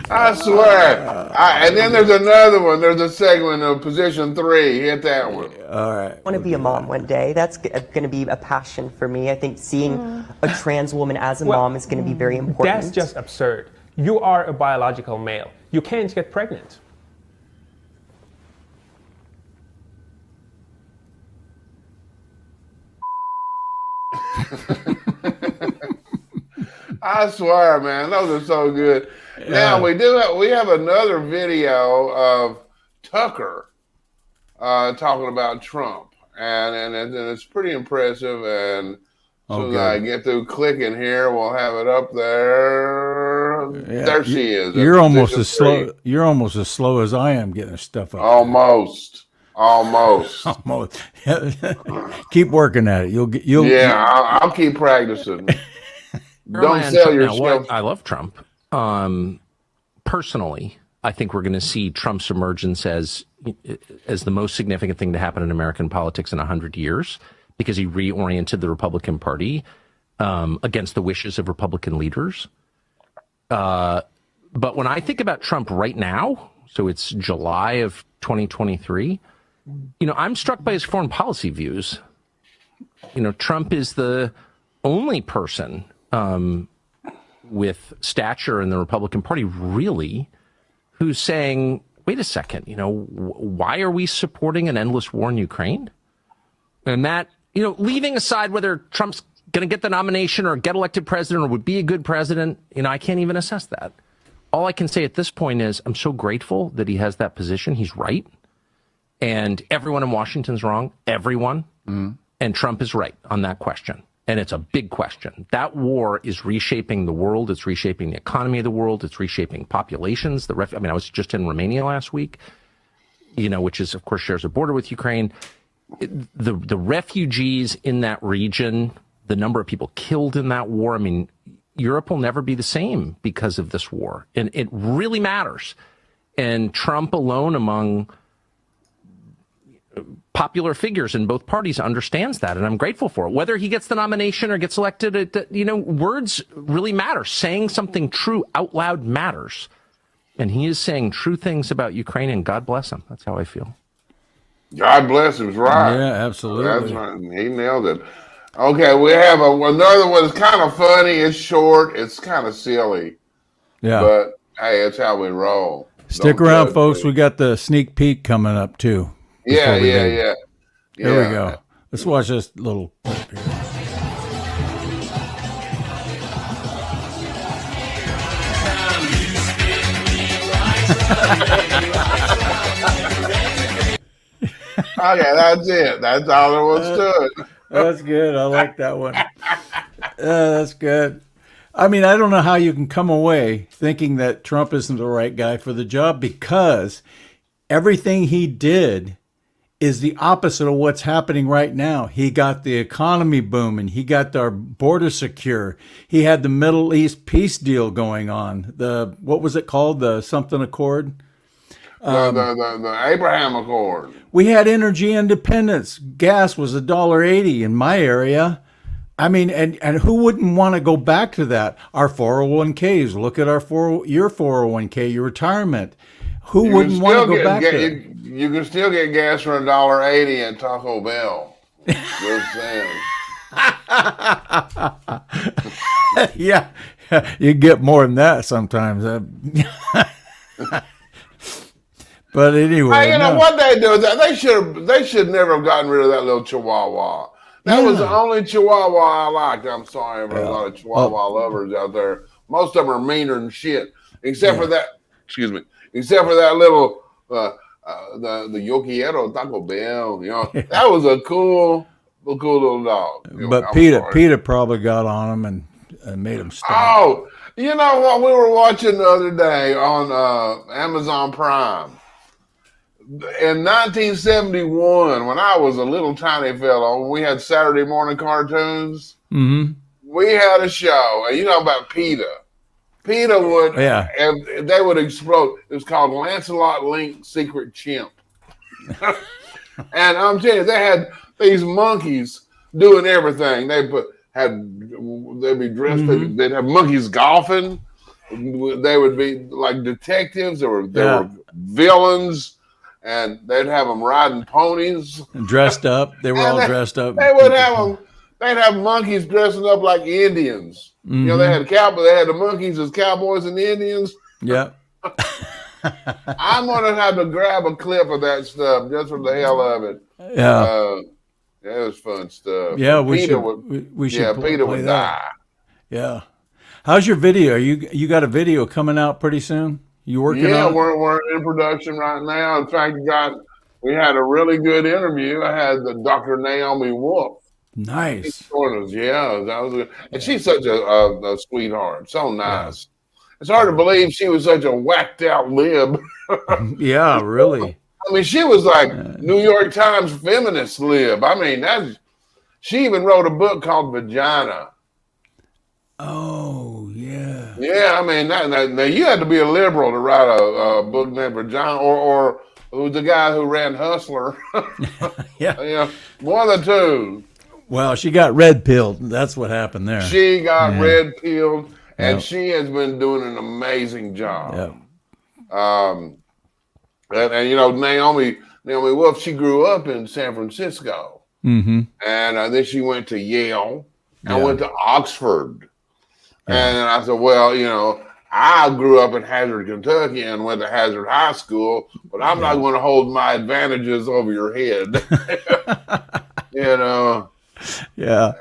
I swear. And then there's another one. There's a segment of position 3. Hit that one. All right. I want to be a mom one day. That's going to be a passion for me. I think seeing a trans woman as a mom is going to be very important. That's just absurd. You are a biological male. You can't get pregnant. I swear, man, those are so good. Now we have another video of Tucker talking about Trump, and it's pretty impressive. And as soon as I get through clicking here, we'll have it up there. Yeah, There she is. You're almost Position as slow. 3. You're almost as slow as I am getting this stuff up. Almost. Almost. Keep working at it. You'll. Yeah, I'll keep practicing. Don't sell yourself. I love Trump. Personally, I think we're going to see Trump's emergence as the most significant thing to happen in American politics in 100 years, because he reoriented the Republican Party against the wishes of Republican leaders. But when I think about Trump right now, so it's July of 2023, I'm struck by his foreign policy views. Trump is the only person with stature in the Republican Party, really, who's saying, wait a second, why are we supporting an endless war in Ukraine? And that, leaving aside whether Trump's going to get the nomination or get elected president or would be a good president, I can't even assess that. All I can say at this point is I'm so grateful that he has that position. He's right. And everyone in Washington's wrong. Everyone. And Trump is right on that question. And it's a big question. That war is reshaping the world. It's reshaping the economy of the world. It's reshaping populations. I was just in Romania last week, which is, of course, shares a border with Ukraine. The refugees in that region, the number of people killed in that war. Europe will never be the same because of this war. And it really matters. And Trump alone among popular figures in both parties understands that, and I'm grateful for it. Whether he gets the nomination or gets elected, words really matter. Saying something true out loud matters. And he is saying true things about Ukraine, and God bless him. That's how I feel. God bless him's right. Yeah, absolutely. That's right. He nailed it. Okay, we have another one that's kind of funny. It's short. It's kind of silly. Yeah. But, hey, it's how we roll. Stick around, folks. We got the sneak peek coming up, too. Yeah. Here we go. Let's watch this little clip here. Okay, that's it. That's all there was to it. That's good. I like that one. That's good. I mean, I don't know how you can come away thinking that Trump isn't the right guy for the job, because everything he did is the opposite of what's happening right now. He got the economy booming. He got our border secure. He had the Middle East peace deal going on. What was it called? The something accord? The Abraham Accord. We had energy independence. Gas was $1.80 in my area. I mean, and who wouldn't want to go back to that? Our 401ks. Look at your 401k, your retirement. Who wouldn't want to go back to it? You can still get gas for $1.80 at Taco Bell. Just saying. Yeah, you get more than that sometimes. But anyway, hey, you know what they do is that they should never have gotten rid of that little Chihuahua. That was the only Chihuahua I liked. I'm sorry for a lot of Chihuahua lovers out there. Most of them are meaner than shit, except for that. Excuse me. Except for that little the Yo Quiero Taco Bell. You know, that was a cool little dog. But PETA probably got on him and made him stop. Oh, you know what we were watching the other day on Amazon Prime. In 1971, when I was a little tiny fellow, we had Saturday morning cartoons. Mm-hmm. We had a show, and you know about PETA. PETA would, and they would explode. It was called Lancelot Link Secret Chimp. And I'm telling you, they had these monkeys doing everything. They'd be dressed. Mm-hmm. They'd have monkeys golfing. They would be like detectives. They were villains. And they'd have them riding ponies, dressed up. They were all dressed up. They would have them. They'd have monkeys dressing up like Indians. Mm-hmm. You know, they had They had the monkeys as cowboys and Indians. Yep. I'm gonna have to grab a clip of that stuff just for the hell of it. Yeah. It was fun stuff. Yeah, PETA we should PETA would die. Yeah. How's your video? You got a video coming out pretty soon? You working on it? Yeah, we're in production right now. In fact, we had a really good interview. I had the Dr. Naomi Wolf. Nice. Yeah, that was good. And she's such a sweetheart. So nice. Yeah. It's hard to believe she was such a whacked out lib. Yeah, really. I mean, she was like New York Times feminist lib. I mean, she even wrote a book called Vagina. Oh, yeah. Yeah, I mean, now you had to be a liberal to write a book named Vagina, or the guy who ran Hustler. Yeah. You know, one of the two. Well, she got red pilled. That's what happened there. She got red pilled, and she has been doing an amazing job. Yeah. And you know, Naomi Wolf, she grew up in San Francisco. Mm-hmm. And then she went to Yale and went to Oxford. And I said, well, you know, I grew up in Hazard, Kentucky and went to Hazard High School, but I'm not going to hold my advantages over your head. You know? Yeah.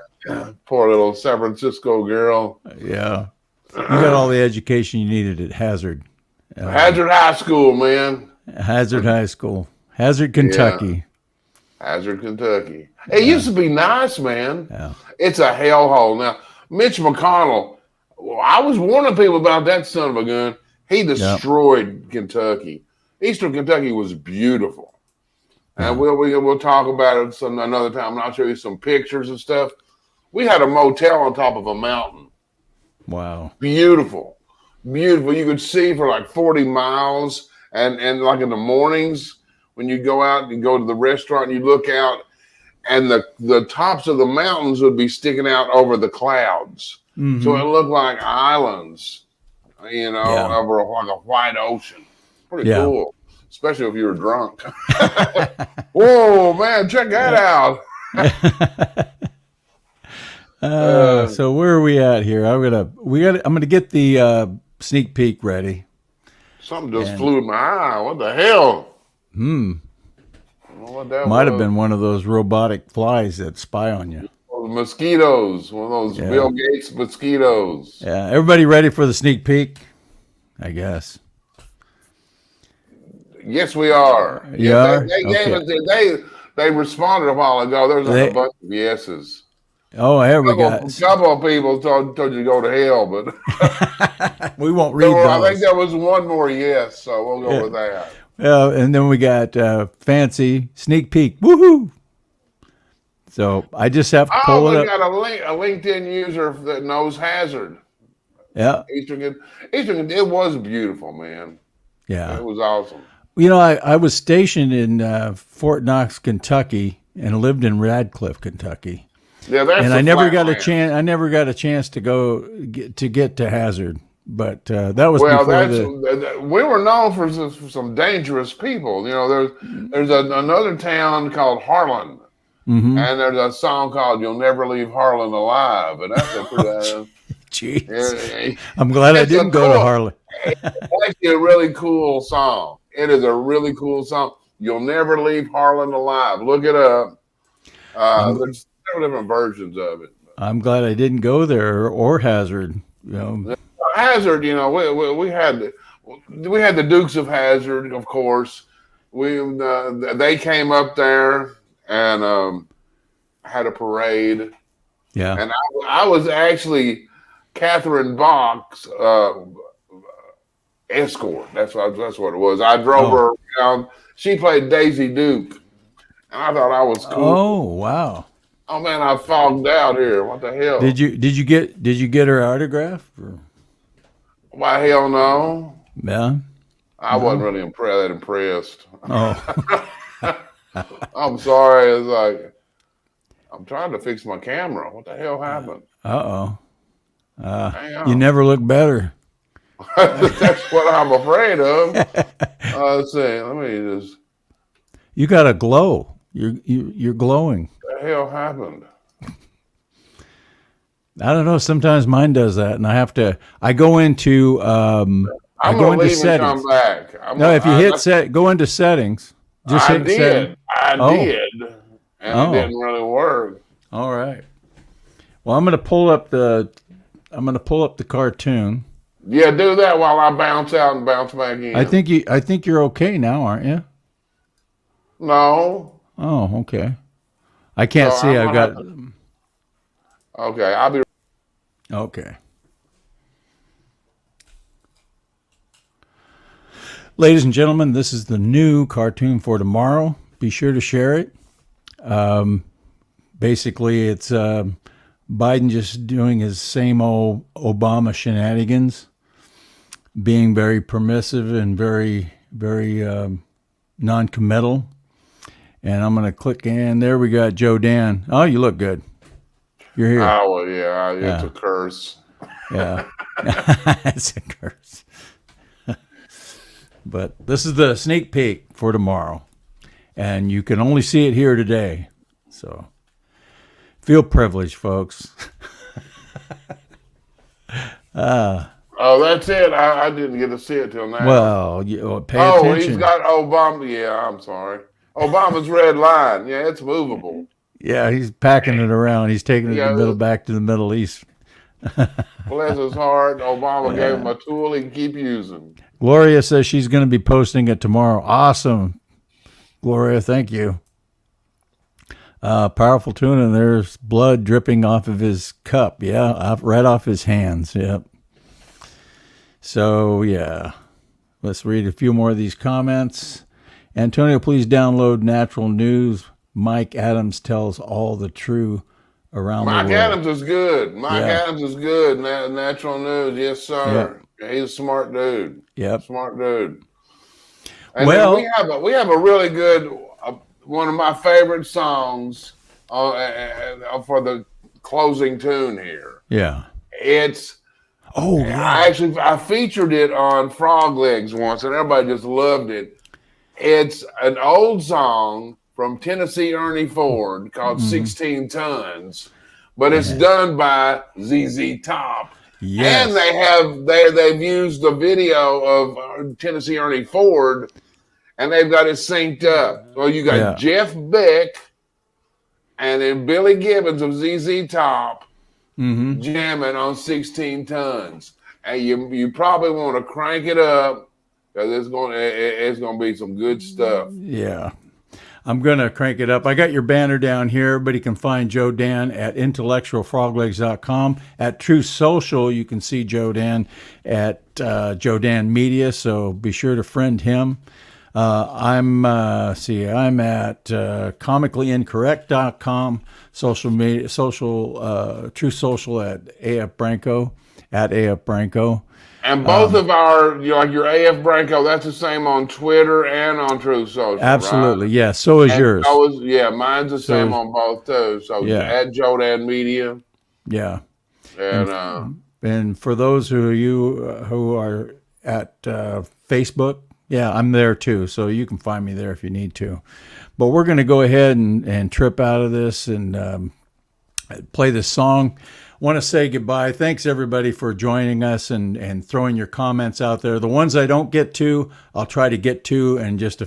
Poor little San Francisco girl. Yeah. You got all the education you needed at Hazard. Hazard High School, man. Hazard High School. Hazard, Kentucky. Yeah. Hazard, Kentucky. It used to be nice, man. Yeah. It's a hellhole. Now, Mitch McConnell, I was warning people about that son of a gun. He destroyed Kentucky. Eastern Kentucky was beautiful. And we'll talk about it another time. And I'll show you some pictures and stuff. We had a motel on top of a mountain. Wow. Beautiful. Beautiful. You could see for like 40 miles. And like in the mornings, when you go out and go to the restaurant and you look out, and the tops of the mountains would be sticking out over the clouds. Mm-hmm. So it looked like islands, you know, over like a white ocean. Pretty cool, especially if you were drunk. Whoa, man, check that out. So where are we at here? I'm gonna get the sneak peek ready. Something just flew in my eye. What the hell? What that Might have was. been one of those robotic flies that spy on you. Mosquitoes, one of those Yeah. Bill Gates mosquitoes. Yeah. Everybody ready for the sneak peek? I guess. Yes, we are. You Yes, are? they gave Okay. us. They responded a while ago. There's like a bunch of yeses. Oh, here we A go. couple of people told you to go to hell, but We won't read I think those. there was one more yes, so we'll go with that. And then we got fancy sneak peek. Woohoo! So I just have to pull we it up. got a LinkedIn user that knows Hazard. Yeah. Eastern, it was beautiful, man. Yeah. It was awesome. You know, I was stationed in Fort Knox, Kentucky, and lived in Radcliffe, Kentucky. Yeah, that's and the I never flat got a land. chance. I never got a chance to get to Hazard, but that was Well, before we were known for some dangerous people. You know, there's another town called Harlan, Mhm. and there's a song called "You'll Never Leave Harlan Alive," and that's a pretty. Jeez. I'm glad I didn't go to Harlan. It's actually a really cool song. It is a really cool song. You'll never leave Harlan alive. Look it up. There's several different versions of it. I'm glad I didn't go there or Hazard. You know, Hazard, you know, we had the Dukes of Hazard, of course. They came up there and had a parade. Yeah. And I was actually Catherine Bach's escort. That's what it was. I drove her around. She played Daisy Duke, and I thought I was cool. Oh wow! Oh man, I fogged out here. What the hell? Did you get her autograph? Or? Why hell no? Yeah. I wasn't really impressed. Oh. I'm sorry. It's like I'm trying to fix my camera. What the hell happened? You never look better. That's what I'm afraid of. Let's see. Let me just. You got a glow. You're glowing. What the hell happened? I don't know. Sometimes mine does that, and I go into I'm gonna leave settings. and come back. If you go into settings. Just I hit did. settings. I did, and it didn't really work. All right. Well, I'm gonna pull up the cartoon. Yeah, do that while I bounce out and bounce back in. I think you're okay now, aren't you? No. Oh, okay. I can't see. I've got. Okay, I'll be. Okay. Ladies and gentlemen, this is the new cartoon for tomorrow. Be sure to share it. Basically, it's Biden just doing his same old Obama shenanigans, being very permissive and very, very non-committal. And I'm going to click in. There we got Joe Dan. Oh, you look good. You're here. Oh, well, yeah, it's a curse. Yeah, it's a curse. But this is the sneak peek for tomorrow. And you can only see it here today. So feel privileged, folks. Oh, that's it. I didn't get to see it till now. Well, pay attention. He's got Obama. Yeah, I'm sorry. Obama's red line. Yeah, it's movable. Yeah, he's packing it around. He's taking it back to the Middle East. Bless his heart. Obama gave him a tool he can keep using. Gloria says she's going to be posting it tomorrow. Awesome. Gloria, thank you. Powerful tuna, and there's blood dripping off of his cup. Yeah, right off his hands. Yep. So, yeah. Let's read a few more of these comments. Antonio, please download Natural News. Mike Adams tells all the true around the world. Mike Adams is good. Mike Adams is good. Natural News, yes, sir. Yeah, he's a smart dude. Yep. Smart dude. And we have a really good one of my favorite songs for the closing tune here. Yeah. It's I featured it on Frog Legs once, and everybody just loved it. It's an old song from Tennessee Ernie Ford called 16 Tons, but it's done by ZZ Top. Yes. And they've used the video of Tennessee Ernie Ford and they've got it synced up. So you got Yeah. Jeff Beck and then Billy Gibbons of ZZ Top jamming on 16 tons. And you probably want to crank it up because it's gonna be some good stuff. Yeah. I'm going to crank it up. I got your banner down here. Everybody can find Joe Dan at intellectualfroglegs.com. At Truth Social, you can see Joe Dan at Joe Dan Media, so be sure to friend him. I'm at comicallyincorrect.com, social media, Truth Social at AF Branco, at AF Branco. And both of our, your AF Branco, that's the same on Twitter and on Truth Social. Absolutely, right? yeah. So is yours. Mine's the same on both too. So at Joe Dan Media. Yeah. And for those who are at Facebook, I'm there too. So you can find me there if you need to. But we're going to go ahead and trip out of this and play this song. Want to say goodbye. Thanks everybody for joining us and throwing your comments out there. The ones I don't get to, I'll try to get to and just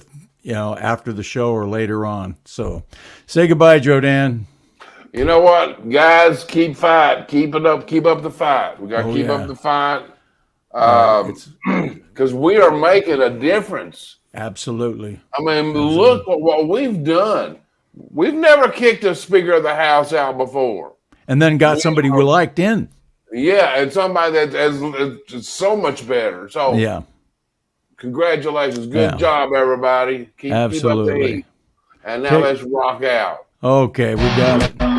after the show or later on. So say goodbye, Joe Dan. You know what, guys? Keep fighting. Keep it up. Keep up the fight. We got to keep up the fight because we are making a difference. Absolutely. I mean, look at what we've done. We've never kicked a Speaker of the House out before. And then got somebody we liked in. Yeah, and somebody that is so much better. So congratulations. Good job, everybody. Keep up the heat. And now let's rock out. Okay, we got it.